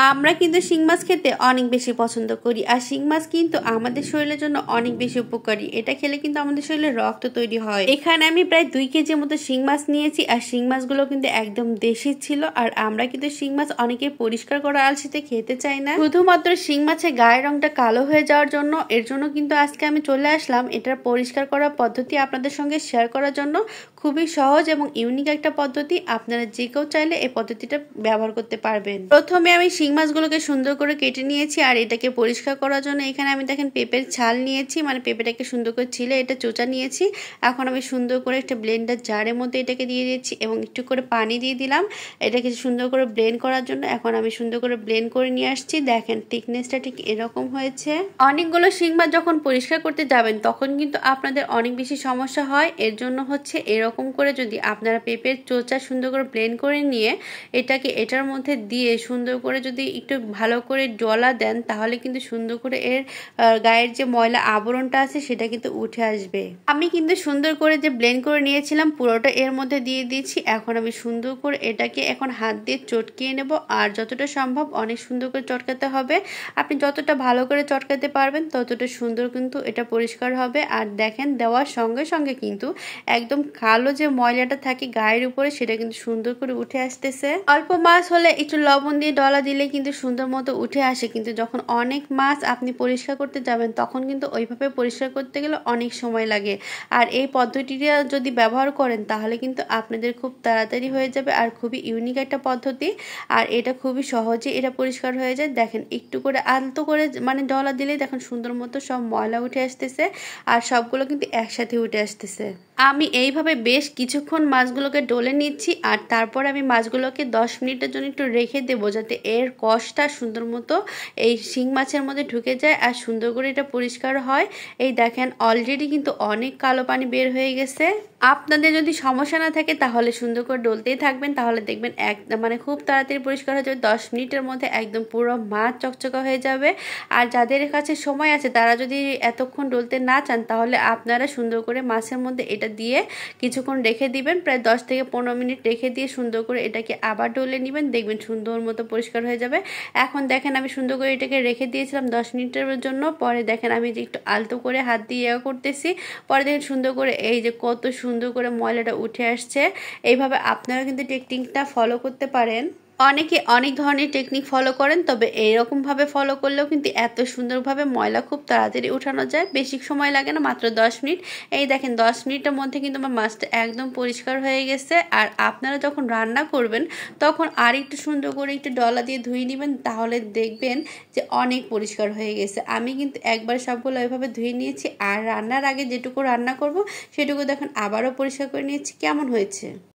আমরা কিন্তু শিং মাছ খেতে অনেক বেশি পছন্দ করি, আর শিং মাছ কিন্তু আমাদের শরীরের জন্য অনেক বেশি উপকারী। এটা খেলে কিন্তু আমাদের শরীরে রক্ত তৈরি হয়। এখানে আমি প্রায় 2 কেজির মতো শিং মাছ নিয়েছি, আর শিং মাছগুলো কিন্তু একদম দেশি ছিল। আর আমরা কিন্তু শিং মাছ অনেকে পরিষ্কার করা আলসিতে খেতে চাই না, শুধুমাত্র শিং মাছের গায়ের রংটা কালো হয়ে যাওয়ার জন্য। এর জন্য কিন্তু আজকে আমি চলে আসলাম এটার পরিষ্কার করার পদ্ধতি আপনাদের সঙ্গে শেয়ার করার জন্য। খুবই সহজ এবং ইউনিক একটা পদ্ধতি, আপনারা যে কেউ চাইলে এই পদ্ধতিটা ব্যবহার করতে পারবেন। প্রথমে আমি শিং মাছগুলোকে সুন্দর করে কেটে নিয়েছি, আর এটাকে পরিষ্কার করার জন্য এখানে আমি দেখেন পেঁপের ছাল নিয়েছি, মানে পেঁপেটাকে সুন্দর করে ছিলে এটা চোচা নিয়েছি। এখন আমি সুন্দর করে একটা ব্লেন্ডার জারের মধ্যে এটাকে দিয়ে দিয়েছি এবং একটু করে পানি দিয়ে দিলাম এটাকে সুন্দর করে ব্লেন্ড করার জন্য। এখন আমি সুন্দর করে ব্লেন্ড করে নিয়ে আসছি। দেখেন থিকনেসটা ঠিক এরকম হয়েছে। অনেকগুলো শিং মাছ যখন পরিষ্কার করতে যাবেন তখন কিন্তু আপনাদের অনেক বেশি সমস্যা হয়। এর জন্য হচ্ছে এরকম করে যদি আপনারা পেঁপের চোচা সুন্দর করে ব্লেন্ড করে নিয়ে এটাকে এটার মধ্যে দিয়ে সুন্দর করে যদি একটু ভালো করে ডলা দেন, তাহলে কিন্তু সুন্দর করে এর গায়ের যে ময়লা আবরণটা আছে সেটা কিন্তু উঠে আসবে। আমি কিন্তু সুন্দর করে যে ব্লেন্ড করে নিয়েছিলাম পুরোটা এর মধ্যে দিয়ে দিয়েছি। এখন আমি সুন্দর করে এটাকে এখন হাত দিয়ে চটকিয়ে নেব, আর যতটা সম্ভব অনেক সুন্দর করে চটকাতে হবে। আপনি যতটা ভালো করে চটকাতে পারবেন ততটা সুন্দর কিন্তু এটা পরিষ্কার হবে। আর দেখেন দেওয়ার সঙ্গে সঙ্গে কিন্তু একদম কালো যে ময়লাটা থাকে গায়ের উপরে সেটা কিন্তু সুন্দর করে উঠে আসতেছে। অল্প মাছ হলে একটু লবণ দিয়ে ডলা দিলে কিন্তু সুন্দর মতো উঠে আসে, কিন্তু যখন অনেক মাছ আপনি পরিষ্কার করতে যাবেন তখন কিন্তু ওইভাবে পরিষ্কার করতে গেলে অনেক সময় লাগে। আর এই পদ্ধতিটা যদি ব্যবহার করেন তাহলে কিন্তু আপনাদের খুব তাড়াতাড়ি হয়ে যাবে, আর খুবই ইউনিক একটা পদ্ধতি। আর এটা খুবই সহজে এটা পরিষ্কার হয়ে যায়। দেখেন একটু করে আলতো করে মানে ডলা দিলেই দেখেন সুন্দর মতো সব ময়লা উঠে আসতেছে, আর সবগুলো কিন্তু একসাথে উঠে আসতেছে। আমি এইভাবে বেশ কিছুক্ষণ মাছগুলোকে ডলে নিচ্ছি, আর তারপর আমি মাছগুলোকে 10 মিনিটের জন্য একটু রেখে দেবো যাতে এর কষটা সুন্দর মতো এই শিং মাছের মধ্যে ঢুকে যায় আর সুন্দর করে এটা পরিষ্কার হয়। এই দেখেন অলরেডি কিন্তু অনেক কালো পানি বের হয়ে গেছে। আপনাদের যদি সমস্যা না থাকে তাহলে সুন্দর করে ডলতেই থাকবেন, তাহলে দেখবেন মানে খুব তাড়াতাড়ি পরিষ্কার হয়ে যাবে। 10 মিনিটের মধ্যে একদম পুরো মাছ চকচকা হয়ে যাবে। আর যাদের কাছে সময় আছে তারা যদি এতক্ষণ ডলতে না চান তাহলে আপনারা সুন্দর করে মাছের মধ্যে এটা দিয়ে কিছুক্ষণ রেখে দিবেন, প্রায় 10 থেকে 15 মিনিট রেখে দিয়ে সুন্দর করে এটাকে আবার ডলে নেবেন, দেখবেন সুন্দর মতো পরিষ্কার হয়ে যাবে। এখন দেখেন আমি সুন্দর করে এটাকে রেখে দিয়েছিলাম 10 মিনিটের জন্য। পরে দেখেন আমি যে একটু আলতো করে হাত দিয়ে করতেছি, পরে দেখেন সুন্দর করে এই যে কত সুন্দর করে ময়লাটা উঠে আসছে। এইভাবে আপনারা কিন্তু টেকনিকটা ফলো করতে পারেন। অনেকে অনেক ধরনের টেকনিক ফলো করেন, তবে এইরকমভাবে ফলো করলেও কিন্তু এত সুন্দরভাবে ময়লা খুব তাড়াতাড়ি উঠানো যায়। বেশি সময় লাগে না, মাত্র 10 মিনিট। এই দেখেন 10 মিনিটের মধ্যে কিন্তু আমার মাছটা একদম পরিষ্কার হয়ে গেছে। আর আপনারা যখন রান্না করবেন তখন আর একটু সুন্দর করে একটু ডলা দিয়ে ধুয়ে নেবেন, তাহলে দেখবেন যে অনেক পরিষ্কার হয়ে গেছে। আমি কিন্তু একবার সবগুলো এভাবে ধুয়ে নিয়েছি, আর রান্নার আগে যেটুকু রান্না করব সেটুকু দেখেন আবারও পরিষ্কার করে নিয়েছি। কেমন হয়েছে?